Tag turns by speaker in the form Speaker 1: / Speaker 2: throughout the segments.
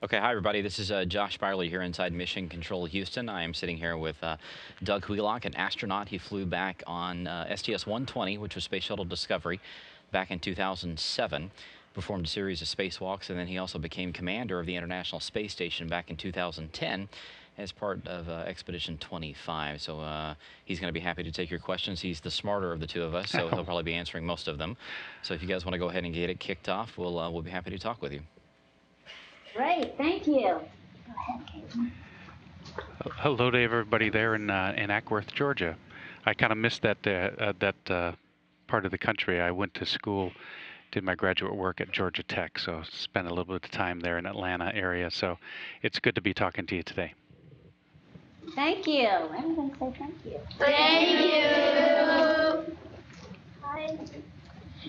Speaker 1: Okay, hi everybody. This is Josh Byerly here inside Mission Control Houston. I am sitting here with Doug Wheelock, an astronaut. He flew back on STS-120, which was Space Shuttle Discovery, back in 2007. Performed a series of spacewalks, and then he also became commander of the International Space Station back in 2010 as part of Expedition 25. So he's going to be happy to take your questions. He's the smarter of the two of us, so he'll probably be answering most of them. So if you guys want to go ahead and get it kicked off, we'll be happy to talk with you.
Speaker 2: Great, thank you. Go ahead, Caitlin.
Speaker 3: Hello to everybody there in Ackworth, Georgia. I kind of missed that part of the country. I went to school, did my graduate work at Georgia Tech, so spent a little bit of time there in Atlanta area. So it's good to be talking to you today.
Speaker 2: Thank you. Everyone say thank you.
Speaker 4: Thank you. Hi.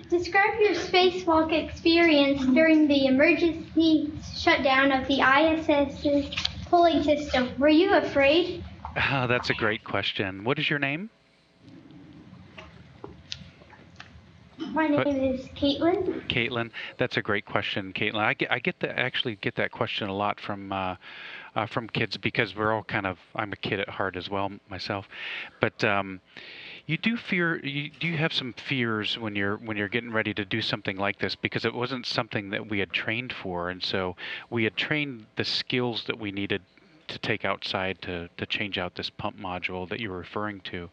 Speaker 4: Describe your spacewalk experience during the emergency shutdown of the ISS's cooling system. Were you afraid?
Speaker 3: That's a great question. What is your name?
Speaker 4: My name is Caitlin.
Speaker 3: Caitlin, that's a great question, Caitlin. I actually get that question a lot from kids because we're all I'm a kid at heart as well myself, but you do have some fears when you're getting ready to do something like this, because it wasn't something that we had trained for, and so we had trained the skills that we needed to take outside to change out this pump module that you're referring to.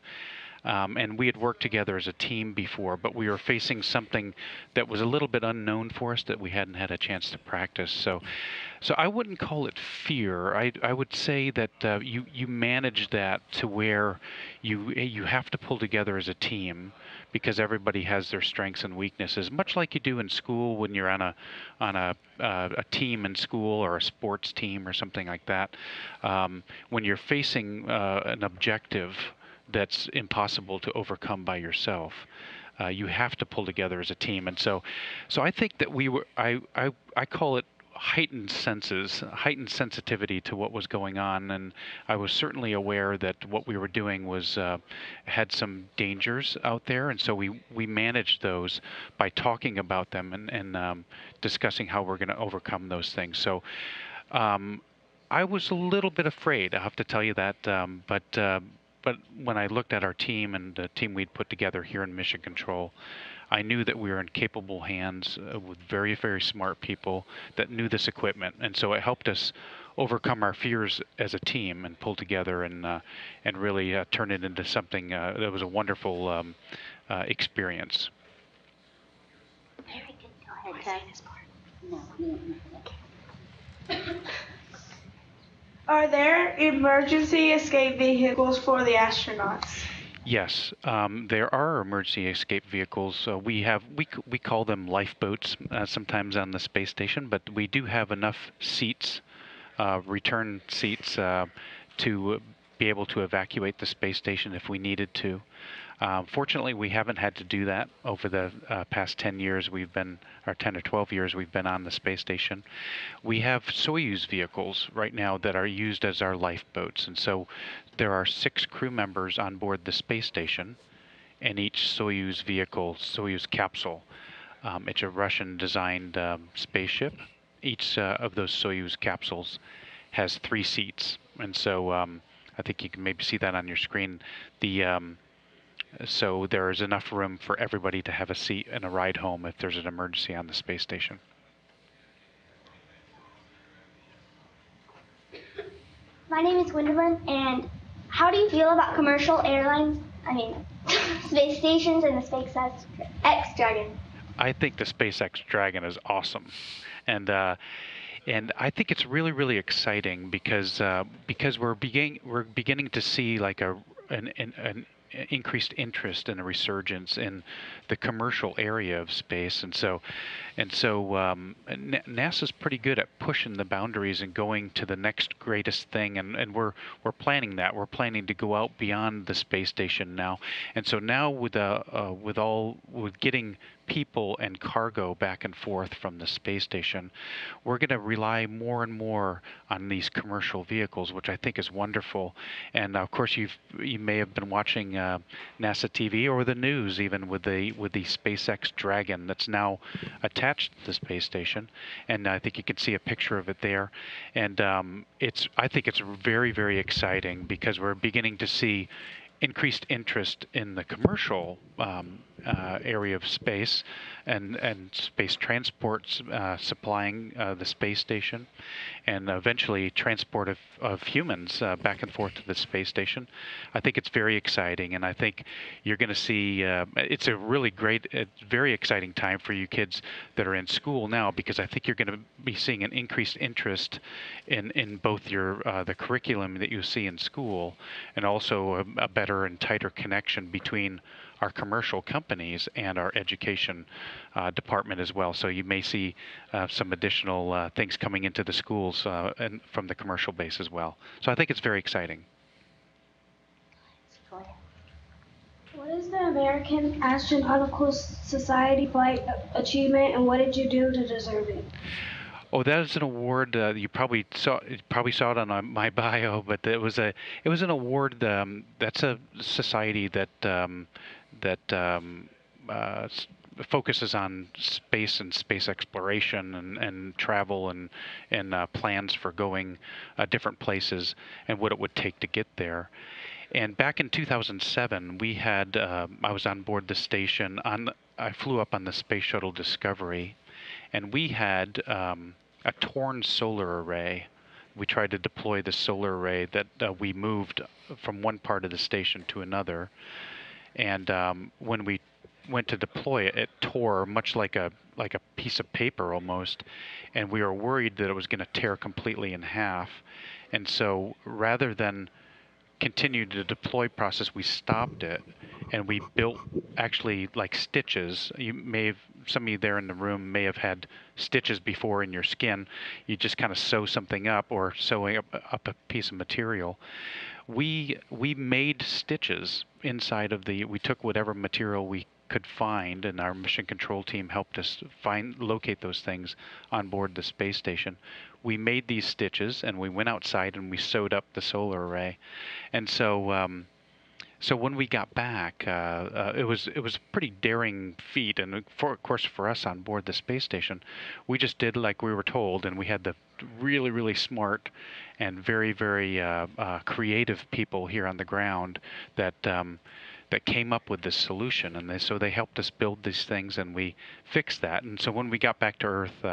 Speaker 3: And we had worked together as a team before, but we were facing something that was a little bit unknown for us that we hadn't had a chance to practice. So I wouldn't call it fear. I would say that you manage that to where you have to pull together as a team, because everybody has their strengths and weaknesses, much like you do in school when you're on a team in school or a sports team or something like that. When you're facing an objective that's impossible to overcome by yourself, you have to pull together as a team. And so I think that I call it heightened sensitivity to what was going on, and I was certainly aware that what we were doing was had some dangers out there, and so we managed those by talking about them and discussing how we're going to overcome those things. So I was a little bit afraid, I have to tell you that, but when I looked at our team and the team we'd put together here in Mission Control, I knew that we were in capable hands with very, very smart people that knew this equipment. And so it helped us overcome our fears as a team and pull together and really turn it into something that was a wonderful experience.
Speaker 2: Very good. Go ahead, Ted. No.
Speaker 5: Are there emergency escape vehicles for the astronauts?
Speaker 3: Yes, there are emergency escape vehicles. We call them lifeboats sometimes on the space station, but we do have enough seats, return seats, to be able to evacuate the space station if we needed to. Fortunately, we haven't had to do that over the past 10 years we've been, or 10 or 12 years we've been on the space station. We have Soyuz vehicles right now that are used as our lifeboats, and so there are 6 crew members on board the space station, and each Soyuz vehicle, Soyuz capsule, it's a Russian-designed spaceship. Each of those Soyuz capsules has 3 seats, and so I think you can maybe see that on your screen. So there is enough room for everybody to have a seat and a ride home if there's an emergency on the space station.
Speaker 4: My name is Gwendolyn, and how do you feel about commercial airlines, space stations and the SpaceX Dragon?
Speaker 3: I think the SpaceX Dragon is awesome. And I think it's really, really exciting because we're beginning to see like an increased interest and a resurgence in the commercial area of space, and so NASA's pretty good at pushing the boundaries and going to the next greatest thing, and we're planning that. We're planning to go out beyond the space station now, and so now with getting people and cargo back and forth from the space station, we're going to rely more and more on these commercial vehicles, which I think is wonderful. And of course, you may have been watching NASA TV or the news even with the SpaceX Dragon that's now attempting attached to the space station, and I think you can see a picture of it there. And I think it's very, very exciting because we're beginning to see increased interest in the commercial area of space and space transports supplying the space station, and eventually transport of humans back and forth to the space station. I think it's very exciting, and I think you're going to see it's a really great, very exciting time for you kids that are in school now, because I think you're going to be seeing an increased interest in both your the curriculum that you see in school, and also a better and tighter connection between our commercial companies and our education department as well. So you may see some additional things coming into the schools and from the commercial base as well. So I think it's very exciting.
Speaker 5: What is the American Astronautical Society flight achievement, and what did you do to deserve it?
Speaker 3: Oh, that is an award. You probably saw it on my bio, but it was an award. That's a society that focuses on space and space exploration and travel and plans for going different places and what it would take to get there. And back in 2007, we had I was on board the station. I flew up on the Space Shuttle Discovery, and we had a torn solar array. We tried to deploy the solar array that we moved from one part of the station to another. And when we went to deploy it, it tore much like a piece of paper almost, and we were worried that it was going to tear completely in half. And so rather than continue the deploy process, we stopped it, and we built actually like stitches. Some of you there in the room may have had stitches before in your skin. You just kind of sew something up, or sewing up a piece of material. We made stitches inside of we took whatever material we could find, and our mission control team helped us locate those things on board the space station. We made these stitches, and we went outside and we sewed up the solar array. And so so when we got back, it was a pretty daring feat, and of course for us on board the space station, we just did like we were told, and we had the really, really smart and very, very creative people here on the ground that came up with this solution, and so they helped us build these things, and we fixed that. And so when we got back to Earth,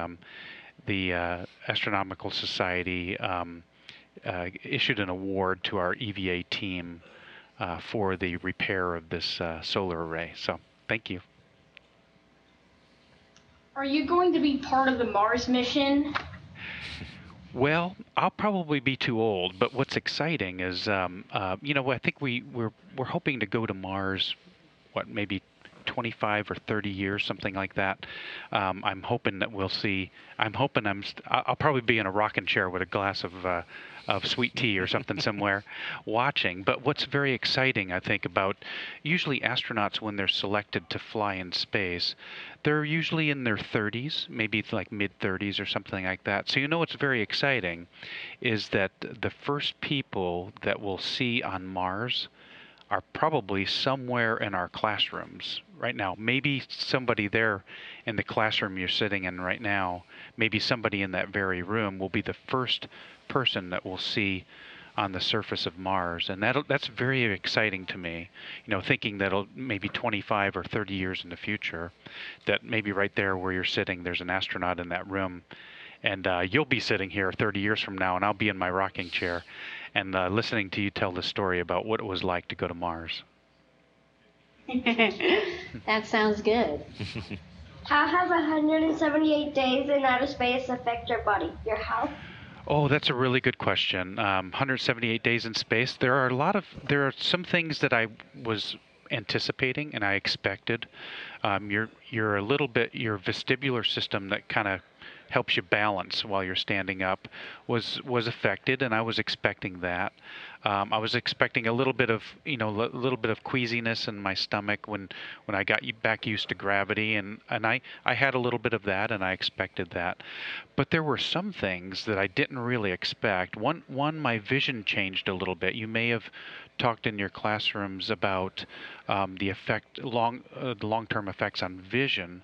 Speaker 3: the Astronomical Society issued an award to our EVA team for the repair of this solar array. So thank you.
Speaker 6: Are you going to be part of the Mars mission?
Speaker 3: Well, I'll probably be too old, but what's exciting is, I think we're hoping to go to Mars, maybe 25 or 30 years, something like that. I'm hoping that we'll see. I'll probably be in a rocking chair with a glass of sweet tea or something somewhere, watching. But what's very exciting, I think, about usually astronauts when they're selected to fly in space, they're usually in their 30s, maybe like mid-30s or something like that. So what's very exciting is that the first people that we'll see on Mars are probably somewhere in our classrooms right now. Maybe somebody there in the classroom you're sitting in right now, maybe somebody in that very room will be the first person that we'll see on the surface of Mars. And that's very exciting to me, thinking that maybe 25 or 30 years in the future, that maybe right there where you're sitting, there's an astronaut in that room. And you'll be sitting here 30 years from now, and I'll be in my rocking chair and listening to you tell the story about what it was like to go to Mars.
Speaker 2: That sounds good.
Speaker 4: How has 178 days in outer space affect your body, your health?
Speaker 3: Oh, that's a really good question. 178 days in space. There are some things that I was anticipating and I expected. Your vestibular system that kind of helps you balance while you're standing up was affected, and I was expecting that. I was expecting a little bit of queasiness in my stomach when I got back used to gravity, and I had a little bit of that, and I expected that. But there were some things that I didn't really expect. One, my vision changed a little bit. You may have talked in your classrooms about the long-term effects on vision.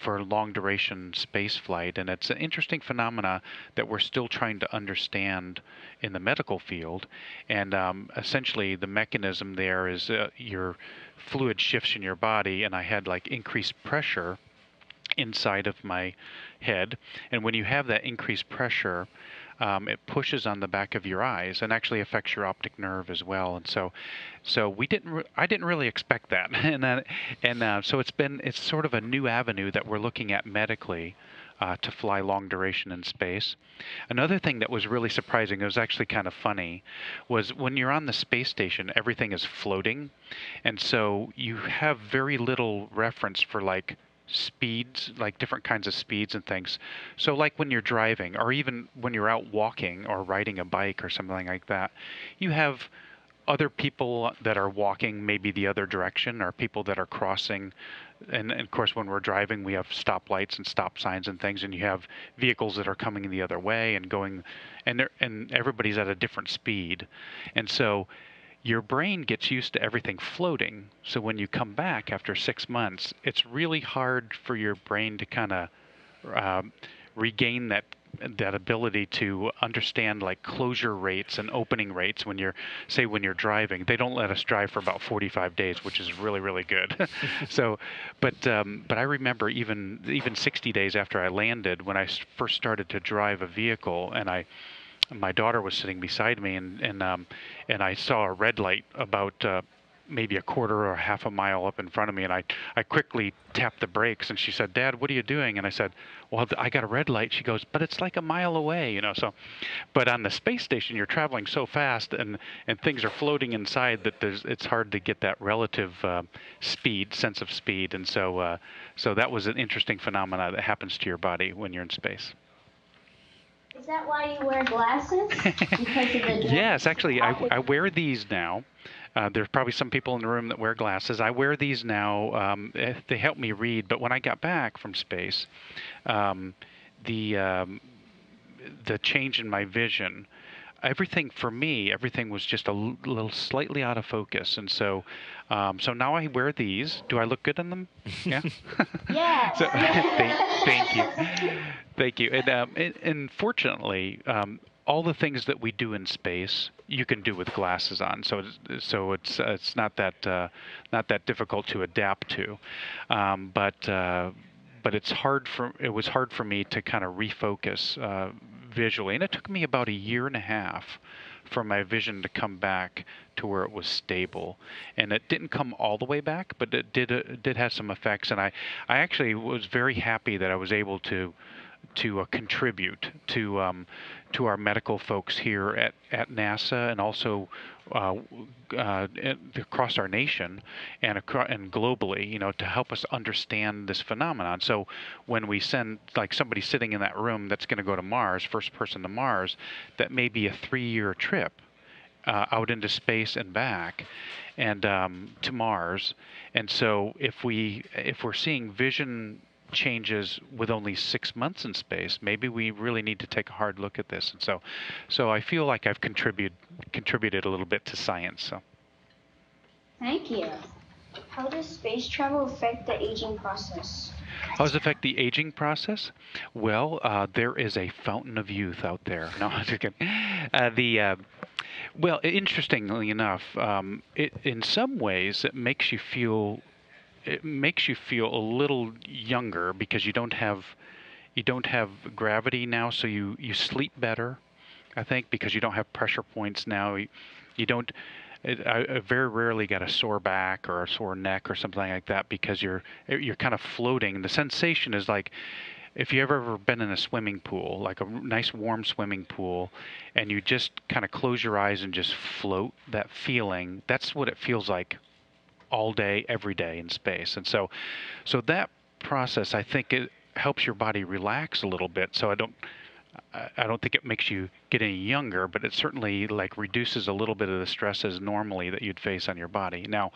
Speaker 3: for long duration space flight, and it's an interesting phenomena that we're still trying to understand in the medical field. And essentially, the mechanism there is your fluid shifts in your body, and I had like increased pressure inside of my head, and when you have that increased pressure, it pushes on the back of your eyes and actually affects your optic nerve as well. And so I didn't really expect that, and so it's sort of a new avenue that we're looking at medically. To fly long duration in space. Another thing that was really surprising, it was actually kind of funny, was when you're on the space station, everything is floating. And so you have very little reference for like speeds, like different kinds of speeds and things. So like when you're driving, or even when you're out walking or riding a bike or something like that, you have other people that are walking maybe the other direction, or people that are crossing. And of course, when we're driving, we have stoplights and stop signs and things, and you have vehicles that are coming the other way and going, and everybody's at a different speed. And so your brain gets used to everything floating. So when you come back after 6 months, it's really hard for your brain to kind of regain that ability to understand like closure rates and opening rates. When you're driving, they don't let us drive for about 45 days, which is really, really good. So, but I remember even 60 days after I landed, when I first started to drive a vehicle, and my daughter was sitting beside me, and I saw a red light about maybe a quarter or half a mile up in front of me, and I quickly tapped the brakes, and she said, "Dad, what are you doing?" And I said, "Well, I got a red light." She goes, "But it's like a mile away, you know." So, but on the space station, you're traveling so fast, and things are floating inside that it's hard to get that relative sense of speed, and so that was an interesting phenomena that happens to your body when you're in space.
Speaker 2: Is that why you wear glasses? Because of the
Speaker 3: Yes, actually, I wear these now. There's probably some people in the room that wear glasses. I wear these now. They help me read. But when I got back from space, the change in my vision, everything was just a little slightly out of focus. And so now I wear these. Do I look good in them? Yeah.
Speaker 2: Yeah.
Speaker 3: So, thank you. Thank you. And fortunately, all the things that we do in space, you can do with glasses on. So it's not that difficult to adapt to. But it was hard for me to kind of refocus visually, and it took me about a year and a half for my vision to come back to where it was stable. And it didn't come all the way back, but it did have some effects. And I actually was very happy that I was able to contribute to our medical folks here at NASA, and also across our nation and globally, to help us understand this phenomenon. So when we send like somebody sitting in that room that's going to go to Mars, first person to Mars, that may be a 3-year trip out into space and back, and to Mars. And so if we're seeing vision changes with only 6 months in space, maybe we really need to take a hard look at this. And so I feel like I've contributed a little bit to science. So
Speaker 2: Thank you.
Speaker 5: How does space travel affect the aging process?
Speaker 3: how does it affect the aging process? Well, there is a fountain of youth out there. No, I'm just kidding. Well, interestingly enough, in some ways it makes you feel a little younger, because you don't have gravity now, so you sleep better, I think, because you don't have pressure points now. You don't. I very rarely get a sore back or a sore neck or something like that, because you're kind of floating. The sensation is like, if you've ever been in a swimming pool, like a nice warm swimming pool, and you just kind of close your eyes and just float, that feeling, that's what it feels like all day, every day in space. And so that process, I think, it helps your body relax a little bit. So I don't think it makes you get any younger, but it certainly like reduces a little bit of the stresses normally that you'd face on your body. Now,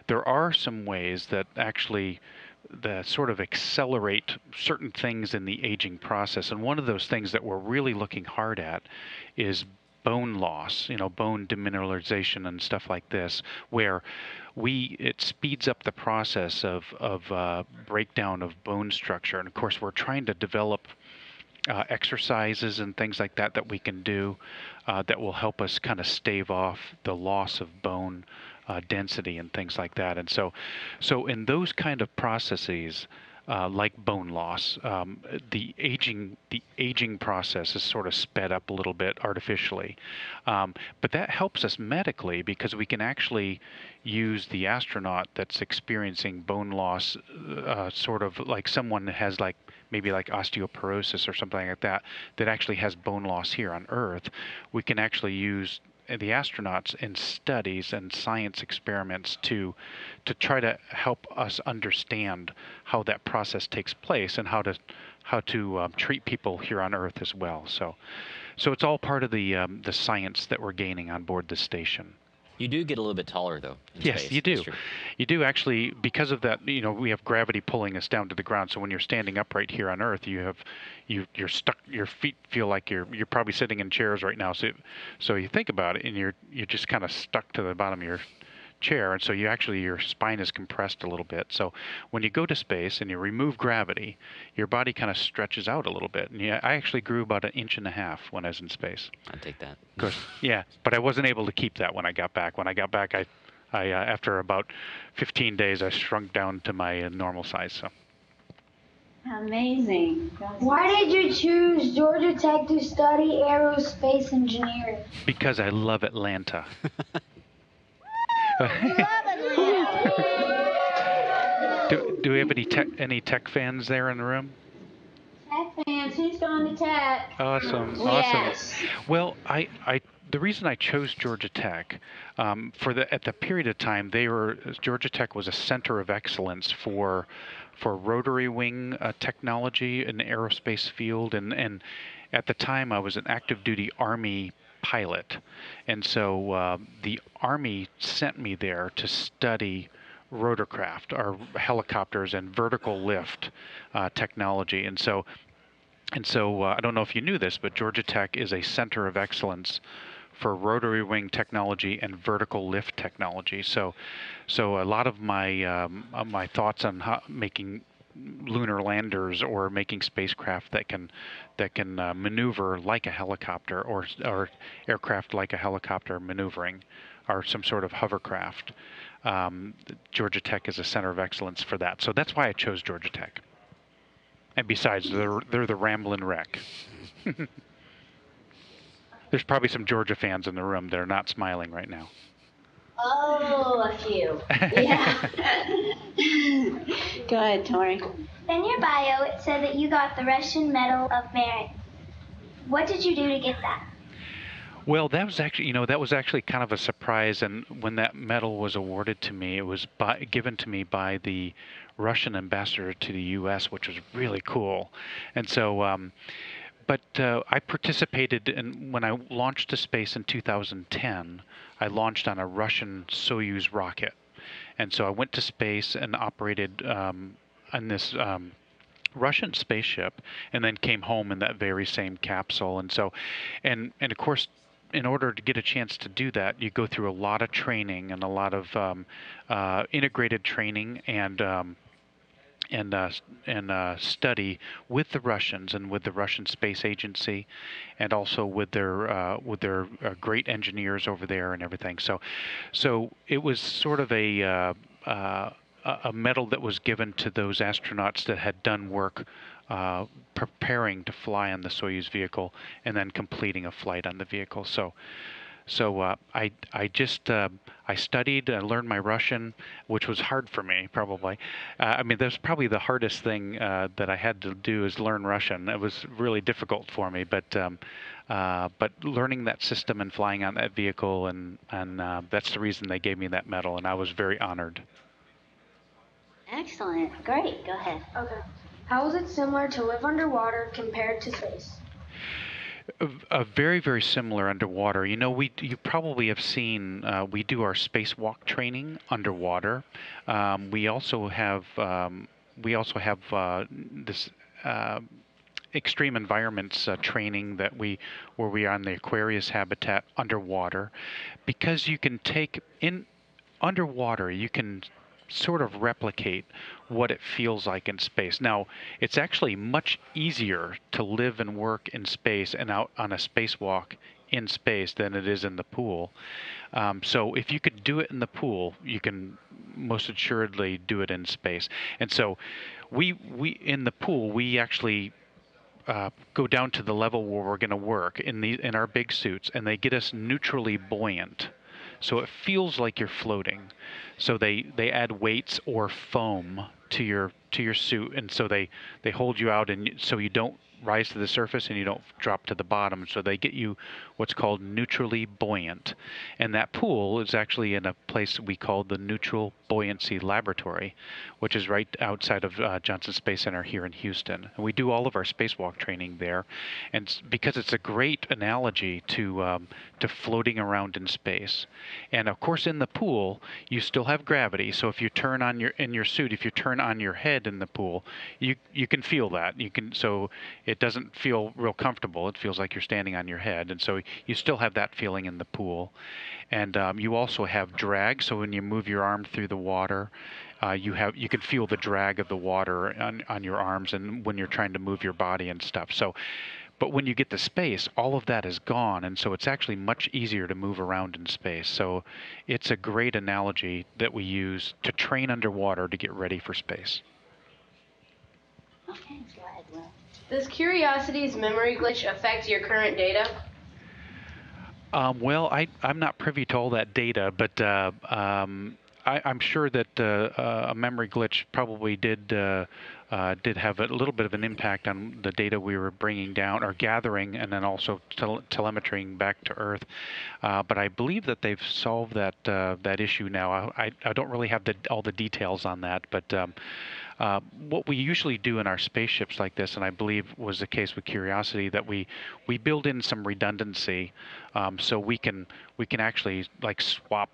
Speaker 3: there are some ways that actually sort of accelerate certain things in the aging process. And one of those things that we're really looking hard at is bone loss, bone demineralization and stuff like this, where it speeds up the process of breakdown of bone structure. And of course, we're trying to develop exercises and things like that we can do that will help us kind of stave off the loss of bone density and things like that. And so in those kind of processes, like bone loss, the aging process is sort of sped up a little bit artificially, but that helps us medically because we can actually use the astronaut that's experiencing bone loss, sort of like someone that has maybe like osteoporosis or something like that actually has bone loss here on Earth. We can actually use the astronauts in studies and science experiments to try to help us understand how that process takes place and how to treat people here on Earth as well. So it's all part of the science that we're gaining on board the station.
Speaker 1: You do get a little bit taller, though, in
Speaker 3: yes,
Speaker 1: space.
Speaker 3: you do. You do actually, because of that. We have gravity pulling us down to the ground. So when you're standing upright here on Earth, you're stuck. Your feet feel like you're probably sitting in chairs right now. So you think about it, and you're just kind of stuck to the bottom of your chair, and so your spine is compressed a little bit. So when you go to space and you remove gravity, your body kind of stretches out a little bit. And I actually grew about 1.5 inches when I was in space.
Speaker 1: I'd take that.
Speaker 3: Of course, yeah, but I wasn't able to keep that when I got back. When I got back, I after about 15 days, I shrunk down to my normal size. So.
Speaker 2: Amazing.
Speaker 5: Why did you choose Georgia Tech to study aerospace engineering?
Speaker 3: Because I love Atlanta. Do we have any tech fans there in the room?
Speaker 2: Tech fans, who's going to Tech?
Speaker 3: Awesome.
Speaker 2: Yes.
Speaker 3: Well, the reason I chose Georgia Tech, at the period of time, Georgia Tech was a center of excellence for rotary wing technology in the aerospace field, and at the time I was an active duty Army pilot, and so the Army sent me there to study rotorcraft, or helicopters, and vertical lift technology. And so I don't know if you knew this, but Georgia Tech is a center of excellence for rotary wing technology and vertical lift technology. So a lot of my thoughts on making lunar landers or making spacecraft that can maneuver like a helicopter, or aircraft like a helicopter maneuvering, or some sort of hovercraft. Georgia Tech is a center of excellence for that. So that's why I chose Georgia Tech. And besides, they're the Ramblin' Wreck. There's probably some Georgia fans in the room that are not smiling right now.
Speaker 2: Oh, a few. Yeah. Go ahead, Tori.
Speaker 4: In your bio, it said that you got the Russian Medal of Merit. What did you do to get that?
Speaker 3: Well, that was actually kind of a surprise. And when that medal was awarded to me, it was given to me by the Russian ambassador to the U.S., which was really cool. And so, but I participated when I launched to space in 2010. I launched on a Russian Soyuz rocket, and so I went to space and operated on this Russian spaceship, and then came home in that very same capsule. And so, and of course, in order to get a chance to do that, you go through a lot of training and a lot of integrated training and study with the Russians and with the Russian Space Agency, and also with their great engineers over there and everything. So it was sort of a medal that was given to those astronauts that had done work preparing to fly on the Soyuz vehicle and then completing a flight on the vehicle. So I studied, learned my Russian, which was hard for me, probably. I mean, that's probably the hardest thing that I had to do, is learn Russian. It was really difficult for me, but learning that system and flying on that vehicle, and that's the reason they gave me that medal, and I was very honored.
Speaker 2: Excellent. Great. Go ahead.
Speaker 5: Okay. How is it similar to live underwater compared to space?
Speaker 3: Very, very similar underwater. You probably have seen, we do our spacewalk training underwater. We also have this extreme environments training where we are on the Aquarius habitat underwater, because you can take in underwater, you can sort of replicate what it feels like in space. Now, it's actually much easier to live and work in space and out on a spacewalk in space than it is in the pool. So if you could do it in the pool, you can most assuredly do it in space. And so we in the pool, we actually go down to the level where we're going to work in our big suits, and they get us neutrally buoyant, so it feels like you're floating. So they add weights or foam to your suit, and so they hold you out, and so you don't rise to the surface and you don't drop to the bottom. So they get you what's called neutrally buoyant, and that pool is actually in a place we call the Neutral Buoyancy Laboratory, which is right outside of Johnson Space Center here in Houston. And we do all of our spacewalk training there, and because it's a great analogy to floating around in space. And of course, in the pool, you still have gravity. So if you turn on in your suit, if you turn on your head in the pool, you can feel that. So it doesn't feel real comfortable. It feels like you're standing on your head, and so you still have that feeling in the pool. And you also have drag. So when you move your arm through the water, you can feel the drag of the water on your arms, and when you're trying to move your body and stuff. So, but when you get to space, all of that is gone, and so it's actually much easier to move around in space. So it's a great analogy that we use to train underwater to get ready for space.
Speaker 2: Okay, glad. Well,
Speaker 6: Does Curiosity's memory glitch affect your current data?
Speaker 3: Well, I'm not privy to all that data, but I'm sure that a memory glitch probably did have a little bit of an impact on the data we were bringing down or gathering, and then also telemetrying back to Earth. But I believe that they've solved that issue now. I don't really have all the details on that, but what we usually do in our spaceships like this, and I believe was the case with Curiosity, that we build in some redundancy, so we can actually like swap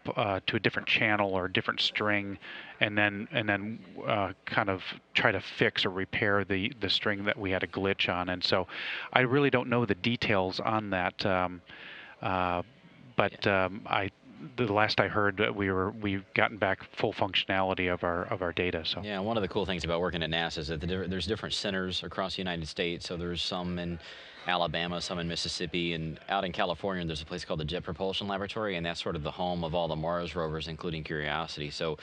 Speaker 3: to a different channel or a different string, and then kind of try to fix or repair the string that we had a glitch on. And so I really don't know the details on that, but the last I heard, we've gotten back full functionality of our data. So
Speaker 1: yeah, one of the cool things about working at NASA is that there's different centers across the United States. So there's some in Alabama, some in Mississippi, and out in California there's a place called the Jet Propulsion Laboratory, and that's sort of the home of all the Mars rovers, including Curiosity. So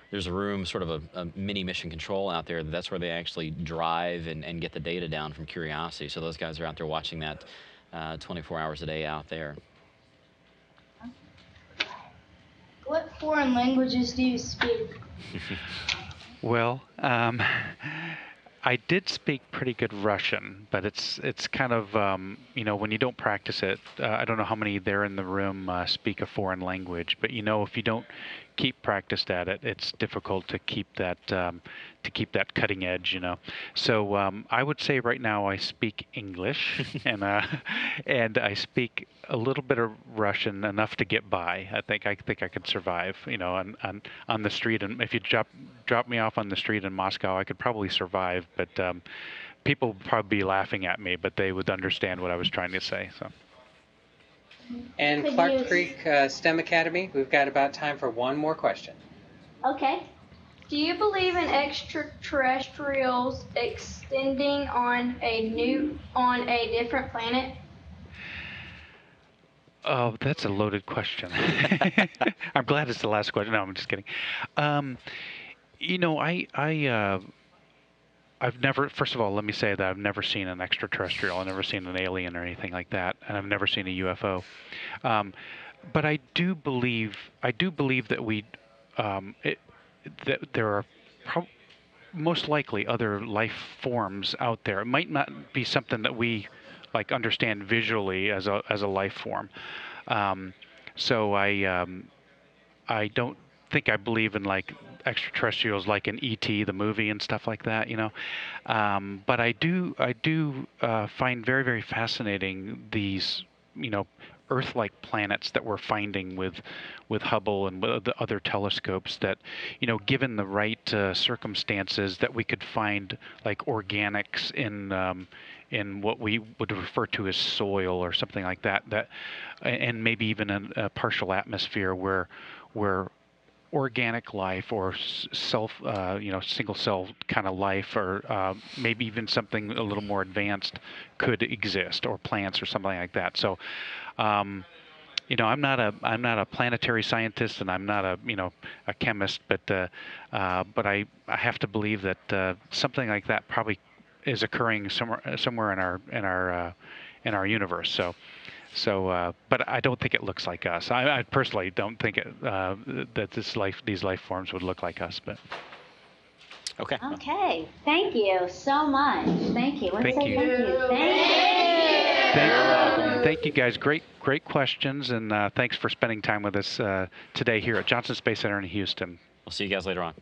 Speaker 1: there's a room, sort of a mini mission control out there. That's where they actually drive and get the data down from Curiosity. So those guys are out there watching that 24 hours a day out there.
Speaker 6: What foreign languages do you speak?
Speaker 3: Well, I did speak pretty good Russian, but it's kind of when you don't practice it. I don't know how many there in the room speak a foreign language, but if you don't keep practiced at it, it's difficult to keep that cutting edge. So I would say right now I speak English and I speak a little bit of Russian, enough to get by. I think I could survive. On the street, and if you drop me off on the street in Moscow, I could probably survive. But people would probably be laughing at me, but they would understand what I was trying to say. So.
Speaker 7: And Clark Creek STEM Academy, we've got about time for one more question.
Speaker 2: okay.
Speaker 6: Do you believe in extraterrestrials extending on a different planet?
Speaker 3: Oh, that's a loaded question. I'm glad it's the last question. No, I'm just kidding. I've never, first of all, let me say that I've never seen an extraterrestrial. I've never seen an alien or anything like that, and I've never seen a UFO. But I do believe that that there are most likely other life forms out there. It might not be something that we understand visually as a life form. So I don't think I believe in extraterrestrials like in E.T. the movie and stuff like that, but I do find very, very fascinating these Earth-like planets that we're finding with Hubble and with the other telescopes that given the right circumstances, that we could find organics in what we would refer to as soil or something like that. And maybe even a partial atmosphere where organic life or single cell kind of life, or maybe even something a little more advanced could exist, or plants or something like that. So, I'm not a planetary scientist, and I'm not a chemist, but I have to believe that something like that probably is occurring somewhere in our universe. But I don't think it looks like us. I personally don't think that these life forms would look like us. But
Speaker 1: Okay.
Speaker 2: Okay. Thank you so much. Thank you. Let's
Speaker 3: Thank
Speaker 2: say
Speaker 3: you.
Speaker 2: thank you. Thank you.
Speaker 3: Thank you guys. Great questions, and thanks for spending time with us today here at Johnson Space Center in Houston.
Speaker 1: We'll see you guys later on.